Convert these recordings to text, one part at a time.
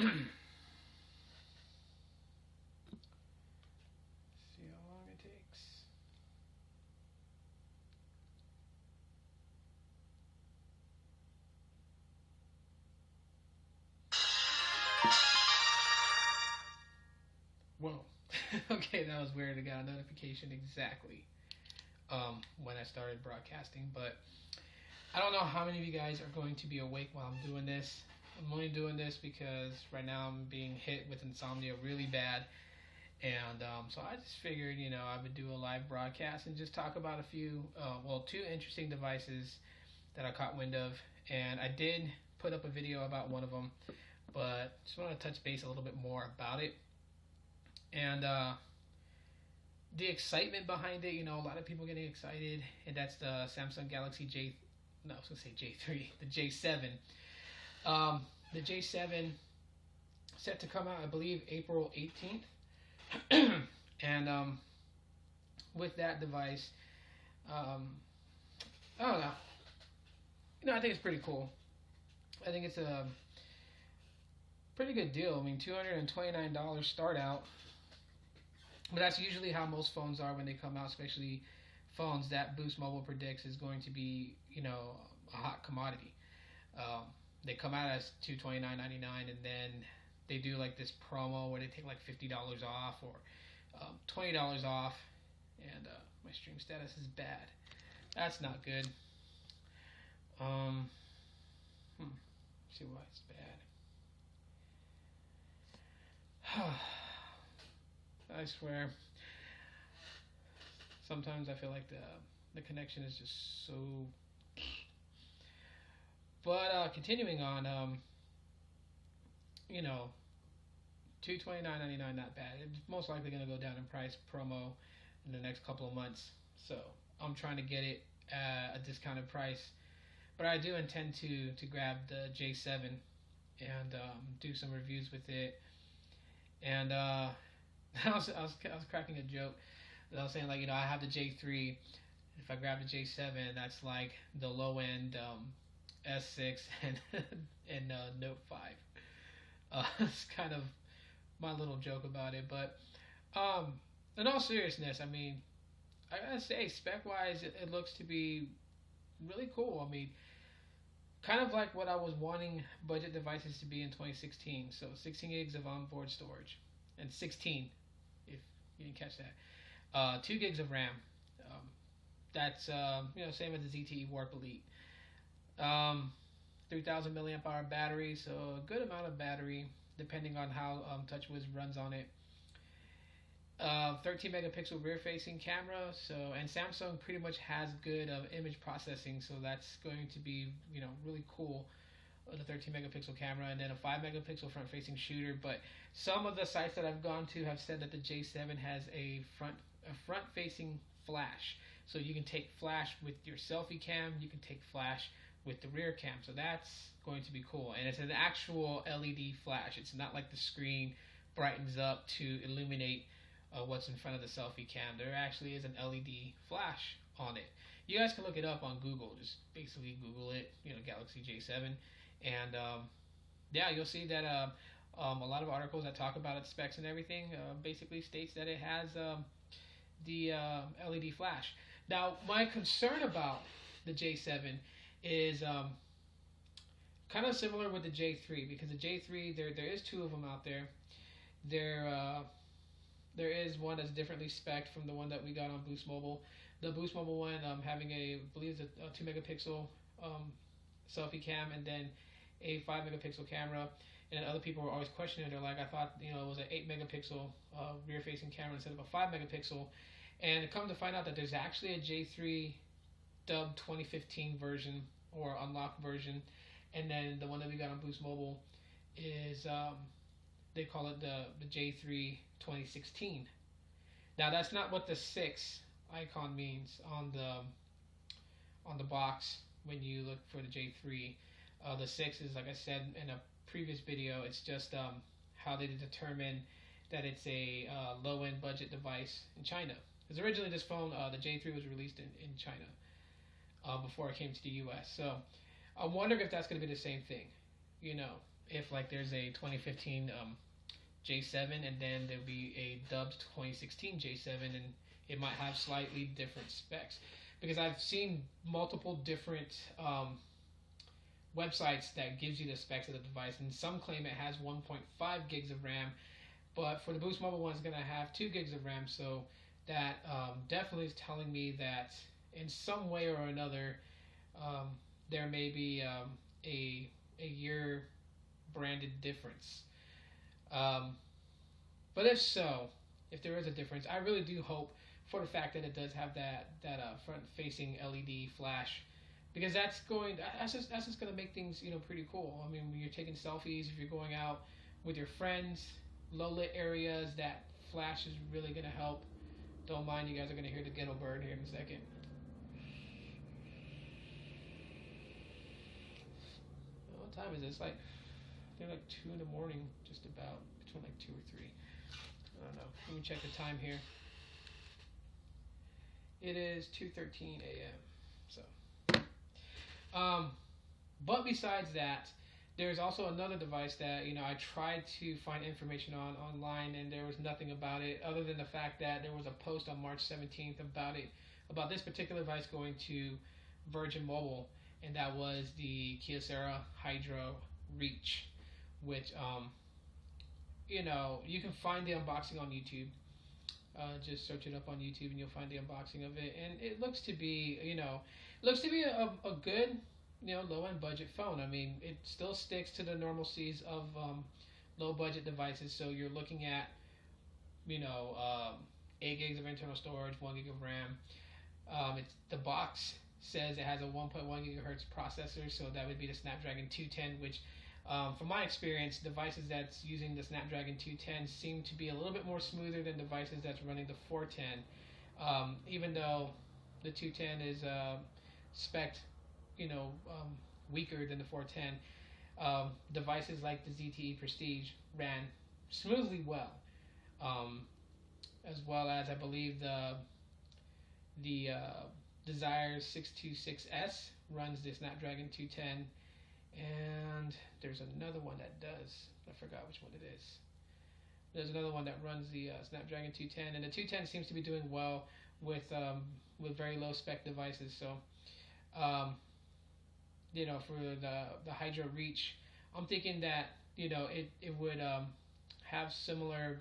See how long it takes. Whoa. Okay, that was weird. I got a notification exactly when I started broadcasting, but I don't know how many of you guys are going to be awake while I'm doing this. I'm only doing this because right now I'm being hit with insomnia really bad, and so I just figured, I would do a live broadcast and just talk about a few, two interesting devices that I caught wind of, and I did put up a video about one of them, but just want to touch base a little bit more about it. And the excitement behind it, a lot of people getting excited, and that's the Samsung Galaxy J. No, I was gonna say J3, the J7. The J7 set to come out, I believe, April 18th, and with that device, I don't know. I think it's pretty cool. I think it's a pretty good deal. I mean, $229 start out, but that's usually how most phones are when they come out, especially phones that Boost Mobile predicts is going to be, a hot commodity. Um, they come out as $229.99, and then they do like this promo where they take like $50 off or $20 off, and my stream status is bad. That's not good. See why it's bad. I swear. Sometimes I feel like the connection is just so. But continuing on, $229.99, not bad. It's most likely going to go down in price promo in the next couple of months. So I'm trying to get it at a discounted price. But I do intend to grab the J7 and do some reviews with it. And I was cracking a joke. I was saying, like, I have the J3. If I grab the J7, that's like the low end S6 and Note 5. It's kind of my little joke about it. But in all seriousness, I mean, I gotta say, spec wise, it looks to be really cool. I mean, kind of like what I was wanting budget devices to be in 2016. So 16 gigs of onboard storage, and 16, if you didn't catch that. 2 gigs of RAM. That's same as the ZTE Warp Elite. 3,000 milliamp hour battery, so a good amount of battery depending on how TouchWiz runs on it. 13 megapixel rear facing camera, and Samsung pretty much has good image processing, so that's going to be really cool. The 13 megapixel camera, and then a 5 megapixel front facing shooter. But some of the sites that I've gone to have said that the J7 has a front facing flash, so you can take flash with your selfie cam, you can take flash with the rear cam, so that's going to be cool. And it's an actual LED flash. It's not like the screen brightens up to illuminate what's in front of the selfie cam. There actually is an LED flash on it. You guys can look it up on Google. Just basically Google it, Galaxy J7, and you'll see that a lot of articles that talk about its specs and everything basically states that it has the LED flash. Now, my concern about the J7 is kind of similar with the J3, because the J3, there is two of them out there. There is one that's differently spec'd from the one that we got on Boost Mobile. The Boost Mobile one having I believe it's a 2 megapixel selfie cam, and then a 5 megapixel camera. And other people were always questioning it. They're like, I thought it was an 8 megapixel rear facing camera instead of a 5 megapixel. And come to find out that there's actually a J3 dubbed 2015 version or unlocked version, and then the one that we got on Boost Mobile is they call it the J3 2016. Now that's not what the 6 icon means on the box when you look for the J3. The 6 is, like I said in a previous video, it's just how they determine that it's a low-end budget device in China. Because originally this phone, the J3, was released in China before it came to the US. So I'm wondering if that's going to be the same thing. if like there's a 2015 J7 and then there'll be a dubbed 2016 J7 and it might have slightly different specs because I've seen multiple different websites that gives you the specs of the device, and some claim it has 1.5 gigs of RAM, but for the Boost Mobile one, it's going to have 2 gigs of RAM. So that definitely is telling me that in some way or another, um, there may be a year branded difference. Um, but if so, if there is a difference, I really do hope for the fact that it does have that front facing LED flash, because that's just gonna make things pretty cool. I mean, when you're taking selfies, if you're going out with your friends, low lit areas, that flash is really gonna help. Don't mind, you guys are gonna hear the ghetto bird here in a second. What time is this? Like I think like 2 in the morning, just about between like 2 or 3. I don't know. Let me check the time here. It is 2:13 a.m. So, but besides that, there's also another device that I tried to find information on online, and there was nothing about it other than the fact that there was a post on March 17th about this particular device going to Virgin Mobile, and that was the Kyocera Hydro Reach, which you can find the unboxing on YouTube. Just search it up on YouTube and you'll find the unboxing of it, and it looks to be a good low end budget phone. I mean, it still sticks to the normalcies of low budget devices. So you're looking at 8 gigs of internal storage, 1 gig of RAM. The box says it has a 1.1 gigahertz processor, so that would be the Snapdragon 210, which from my experience, devices that's using the Snapdragon 210 seem to be a little bit more smoother than devices that's running the 410. Even though the 210 is spec'd, weaker than the 410, devices like the ZTE Prestige ran smoothly well, as well as I believe the Desire 626S runs the Snapdragon 210. And there's another one that does. I forgot which one it is. There's another one that runs the Snapdragon 210, and the 210 seems to be doing well with very low spec devices. So, for the Hydro Reach, I'm thinking that it would have a similar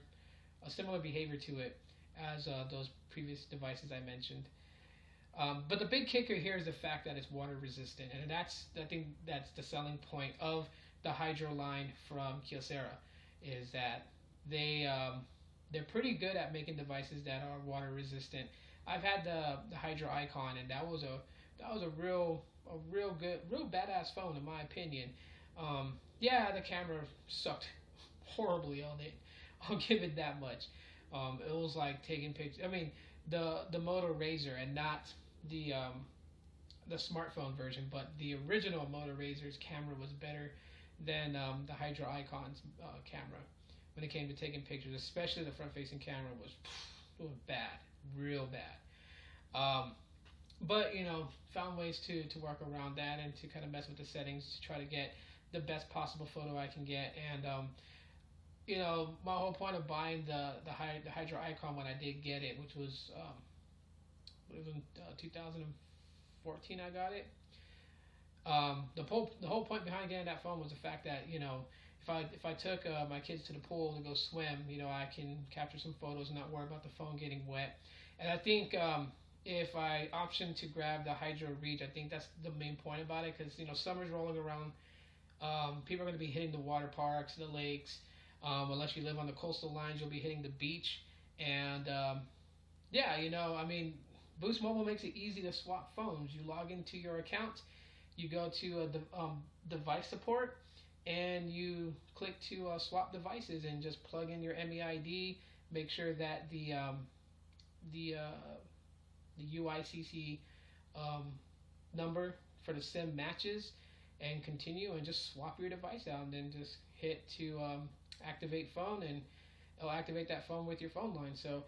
behavior to it as those previous devices I mentioned. But the big kicker here is the fact that it's water resistant, and I think that's the selling point of the Hydro line from Kyocera, is that they're pretty good at making devices that are water resistant. I've had the Hydro Icon, and that was a real badass phone in my opinion. Yeah, the camera sucked horribly on it. I'll give it that much. It was like taking pictures. I mean, the Moto Razr, and not the smartphone version, but the original Moto Razr's camera was better than the Hydro Icon's camera when it came to taking pictures. Especially the front-facing camera was bad, real bad. But found ways to work around that and to kind of mess with the settings to try to get the best possible photo I can get. And my whole point of buying the Hydro Icon when I did get it, which was it was in 2014 I got it. The whole point behind getting that phone was the fact that if I took my kids to the pool to go swim, I can capture some photos and not worry about the phone getting wet. And I think if I option to grab the Hydro Reach, I think that's the main point about it, because summer's rolling around. People are going to be hitting the water parks, the lakes. Unless you live on the coastal lines, you'll be hitting the beach. And I mean, Boost Mobile makes it easy to swap phones. You log into your account, you go to device support, and you click to swap devices and just plug in your MEID. Make sure that the UICC number for the SIM matches, and continue, and just swap your device out, and then just hit to activate phone, and it'll activate that phone with your phone line. So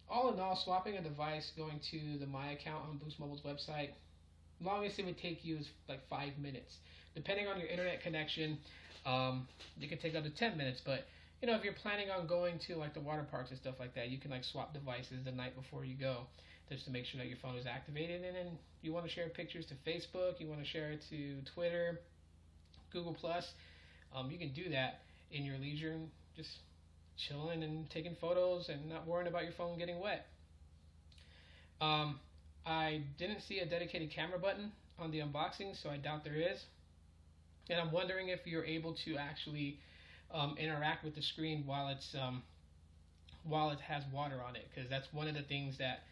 all in all, swapping a device, going to the My Account on Boost Mobile's website, longest it would take you is like 5 minutes, depending on your internet connection. You can take up to 10 minutes, but if you're planning on going to like the water parks and stuff like that, you can like swap devices the night before you go, just to make sure that your phone is activated. And then you want to share pictures to Facebook, you want to share it to Twitter, Google Plus. You can do that in your leisure, and just chilling and taking photos and not worrying about your phone getting wet. I didn't see a dedicated camera button on the unboxing, so I doubt there is. And I'm wondering if you're able to actually interact with the screen while it has water on it, because that's one of the things that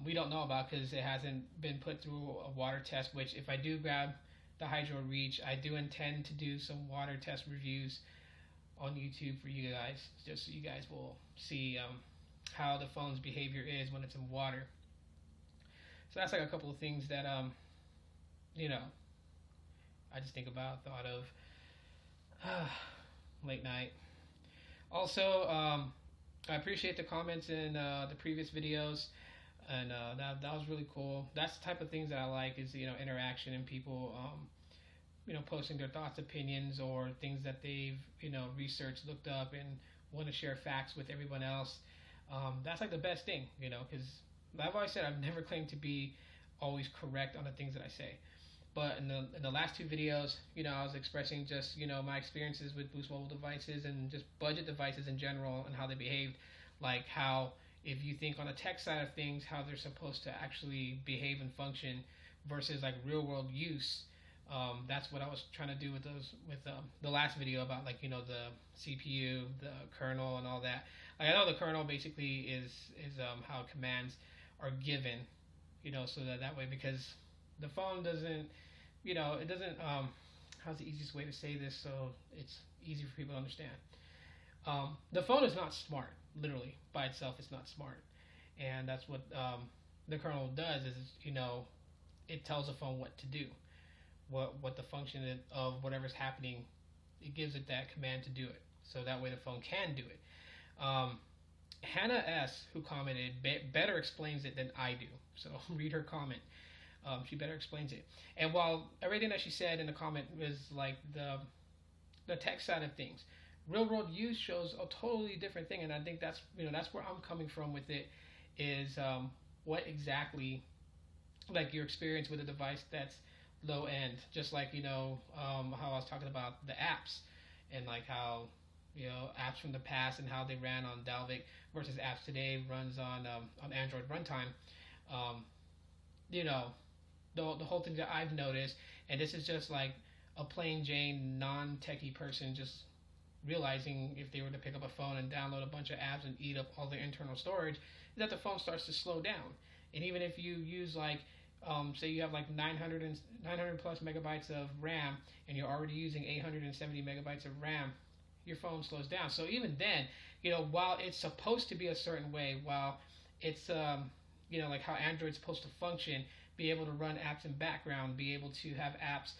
we don't know about, because it hasn't been put through a water test. Which, if I do grab the Hydro Reach, I do intend to do some water test reviews on YouTube for you guys, just so you guys will see how the phone's behavior is when it's in water. So that's like a couple of things that I just thought of late night. Also, I appreciate the comments in the previous videos, and that was really cool. That's the type of things that I like, is interaction and people posting their thoughts, opinions, or things that they've researched, looked up, and want to share facts with everyone else. That's like the best thing, because I've always said I've never claimed to be always correct on the things that I say. But in the last two videos, I was expressing just, my experiences with Boost Mobile devices and just budget devices in general, and how they behaved. Like how, if you think on the tech side of things, how they're supposed to actually behave and function versus like real world use. That's what I was trying to do with the last video about, like, the CPU, the kernel, and all that. Like, I know the kernel basically is how commands are given, so that way, because the phone doesn't, it doesn't, how's the easiest way to say this so it's easy for people to understand? The phone is not smart, literally, by itself. It's not smart. And that's what the kernel does, is, it tells the phone what to do, what the function of whatever's happening. It gives it that command to do it, so that way the phone can do it. Hannah S., who commented, better explains it than I do. So read her comment. She better explains it. And while everything that she said in the comment was like the tech side of things, real world use shows a totally different thing. And I think that's that's where I'm coming from with it, is what exactly, like, your experience with a device that's low end. Just like how I was talking about the apps, and like how apps from the past and how they ran on Dalvik versus apps today runs on Android runtime. The whole thing that I've noticed, and this is just like a plain Jane non-techie person just realizing, if they were to pick up a phone and download a bunch of apps and eat up all their internal storage, is that the phone starts to slow down. And even if you use, like, say you have like 900 plus megabytes of RAM, and you're already using 870 megabytes of RAM, your phone slows down. So even then, while it's supposed to be a certain way, while it's like how Android's supposed to function, be able to run apps in background, be able to have apps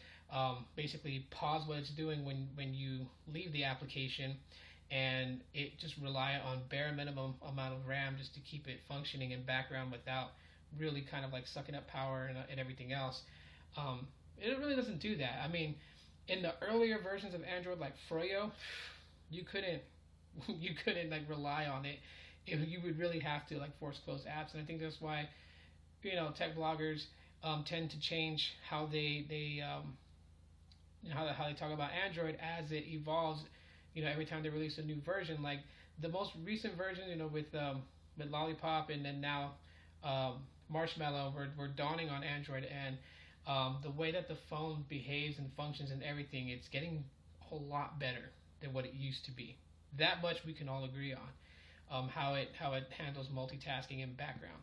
basically pause what it's doing when you leave the application, and it just rely on bare minimum amount of RAM just to keep it functioning in background without really kind of like sucking up power and everything else. It really doesn't do that. I mean, in the earlier versions of Android, like Froyo, you couldn't like rely on it. You would really have to like force close apps, and I think that's why tech bloggers tend to change how they how they talk about Android as it evolves. Every time they release a new version, like the most recent version, with Lollipop, and then now Marshmallow, we're dawning on Android, and the way that the phone behaves and functions and everything, it's getting a whole lot better than what it used to be. That much we can all agree on. How it handles multitasking in background.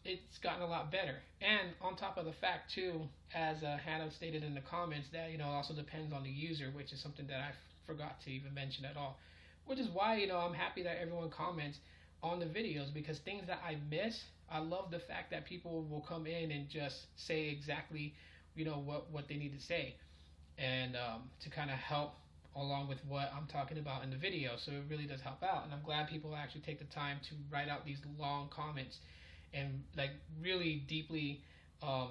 It's gotten a lot better. And on top of the fact, too, as Hannah stated in the comments, that it also depends on the user, which is something that I forgot to even mention at all. Which is why I'm happy that everyone comments on the videos, because things that I miss, I love the fact that people will come in and just say exactly what they need to say, and to kind of help along with what I'm talking about in the video. So it really does help out, and I'm glad people actually take the time to write out these long comments and like really deeply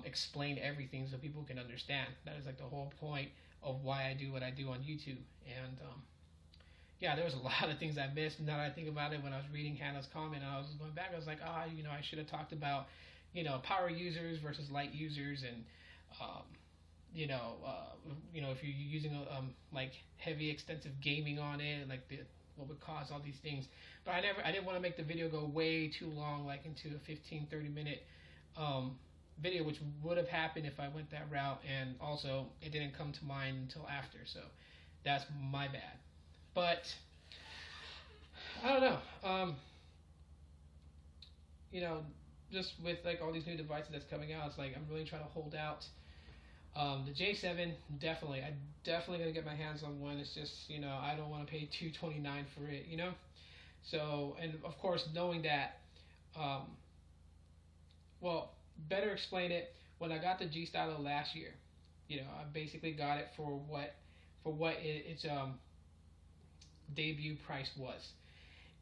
explain everything so people can understand. That is like the whole point of why I do what I do on YouTube. And yeah, there was a lot of things I missed. Now that I think about it, when I was reading Hannah's comment, I was going back. I was like, I should have talked about, power users versus light users, and um, if you're using like heavy, extensive gaming on it, like what would cause all these things. But I didn't want to make the video go way too long, like into a 15, 30 minute video, which would have happened if I went that route. And also, it didn't come to mind until after, so that's my bad. But I don't know. You know, just with like all these new devices that's coming out, it's like I'm really trying to hold out. The J7, definitely. I definitely gonna get my hands on one. It's just, I don't want to pay $229 for it. So, and of course, knowing that, um, well, better explain it. When I got the G Stylo last year, I basically got it for what its debut price was,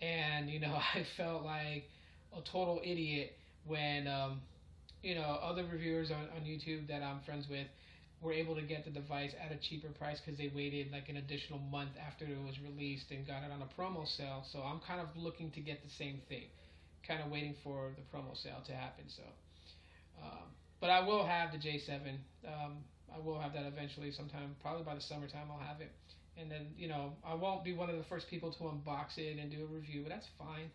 and I felt like a total idiot when other reviewers on YouTube that I'm friends with were able to get the device at a cheaper price because they waited like an additional month after it was released and got it on a promo sale. So I'm kind of looking to get the same thing, kind of waiting for the promo sale to happen. So, but I will have the J7. I will have that eventually, sometime, probably by the summertime. I'll have it, and then I won't be one of the first people to unbox it and do a review, but that's fine.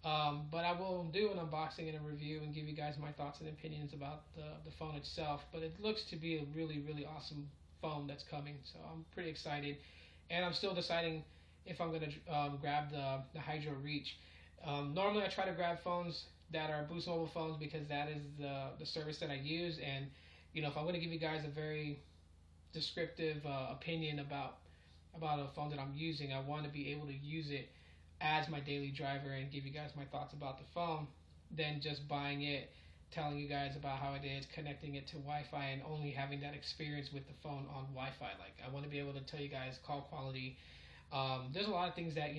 But I will do an unboxing and a review and give you guys my thoughts and opinions about the phone itself. But it looks to be a really, really awesome phone that's coming, so I'm pretty excited. And I'm still deciding if I'm going to grab the Hydro Reach. Normally I try to grab phones that are Boost Mobile phones because that is the service that I use. And, if I'm going to give you guys a very descriptive opinion about a phone that I'm using, I want to be able to use it as my daily driver and give you guys my thoughts about the phone, than just buying it, telling you guys about how it is, connecting it to Wi-Fi, and only having that experience with the phone on Wi-Fi. Like, I want to be able to tell you guys call quality. There's a lot of things that,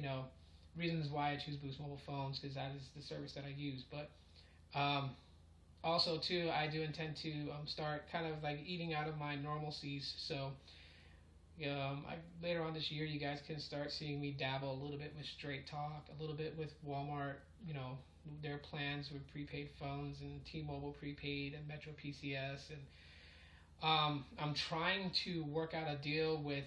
reasons why I choose Boost Mobile phones, because that is the service that I use. But also, too, I do intend to start kind of like eating out of my normalcies. So later on this year, you guys can start seeing me dabble a little bit with Straight Talk, a little bit with Walmart, their plans with prepaid phones, and T-Mobile prepaid, and Metro PCS. And I'm trying to work out a deal with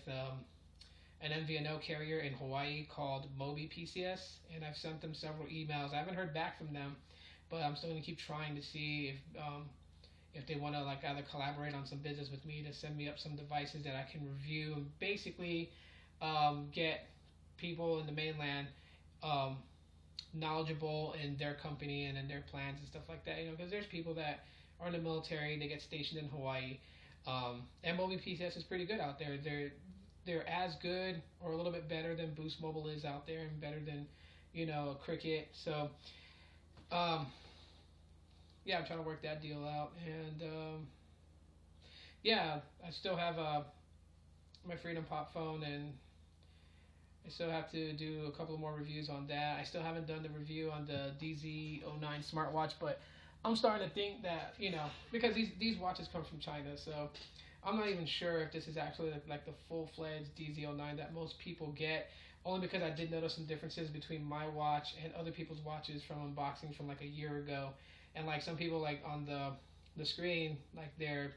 an MVNO carrier in Hawaii called Mobi PCS, and I've sent them several emails. I haven't heard back from them, but I'm still going to keep trying to see if they want to like either collaborate on some business with me to send me up some devices that I can review and basically get people in the mainland knowledgeable in their company and in their plans and stuff like that. Because there's people that are in the military, they get stationed in Hawaii, and Mobi PCS is pretty good out there. They're as good or a little bit better than Boost Mobile is out there, and better than Cricket. So yeah, I'm trying to work that deal out. And yeah, I still have my Freedom Pop phone, and I still have to do a couple more reviews on that. I still haven't done the review on the DZ09 smartwatch, but I'm starting to think that, because these watches come from China, so I'm not even sure if this is actually like the full-fledged DZ09 that most people get, only because I did notice some differences between my watch and other people's watches from unboxing from like a year ago. And like some people, like on the screen, like their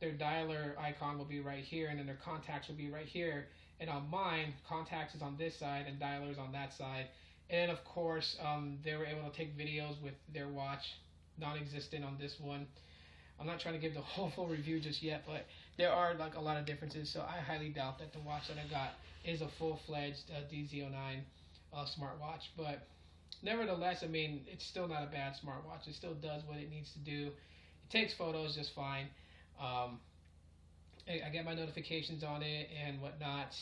dialer icon will be right here, and then their contacts will be right here. And on mine, contacts is on this side and dialer is on that side. And of course, they were able to take videos with their watch, non-existent on this one. I'm not trying to give the whole full review just yet, but there are like a lot of differences. So I highly doubt that the watch that I got is a full-fledged DZ09 smartwatch. But nevertheless, I mean, it's still not a bad smartwatch. It still does what it needs to do. It takes photos just fine. I get my notifications on it and whatnot.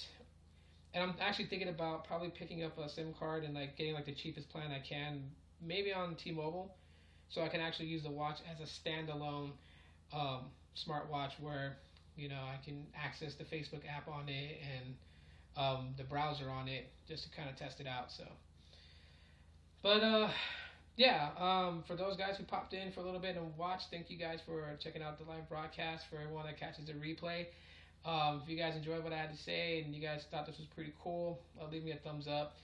And I'm actually thinking about probably picking up a SIM card and like getting like the cheapest plan I can, maybe on T-Mobile, so I can actually use the watch as a standalone smartwatch where I can access the Facebook app on it and the browser on it, just to kind of test it out. So. But yeah, for those guys who popped in for a little bit and watched, thank you guys for checking out the live broadcast. For everyone that catches the replay, If you guys enjoyed what I had to say and you guys thought this was pretty cool, leave me a thumbs up.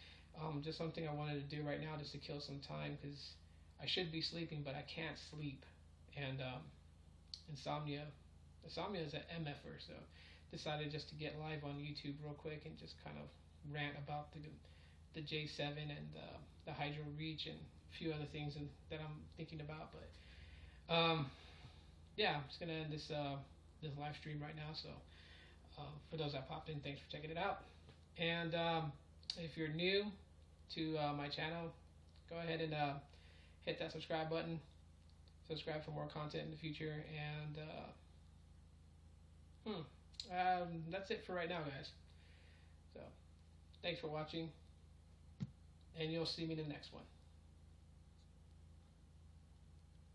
Just something I wanted to do right now just to kill some time because I should be sleeping, but I can't sleep. And insomnia, insomnia is an MFer, so decided just to get live on YouTube real quick and just kind of rant about the J7 and the Hydro Reach and a few other things that I'm thinking about. But yeah, I'm just gonna end this live stream right now. So for those that popped in, thanks for checking it out. And if you're new to my channel, go ahead and hit that subscribe button. Subscribe for more content in the future. And that's it for right now, guys. So thanks for watching, and you'll see me in the next one.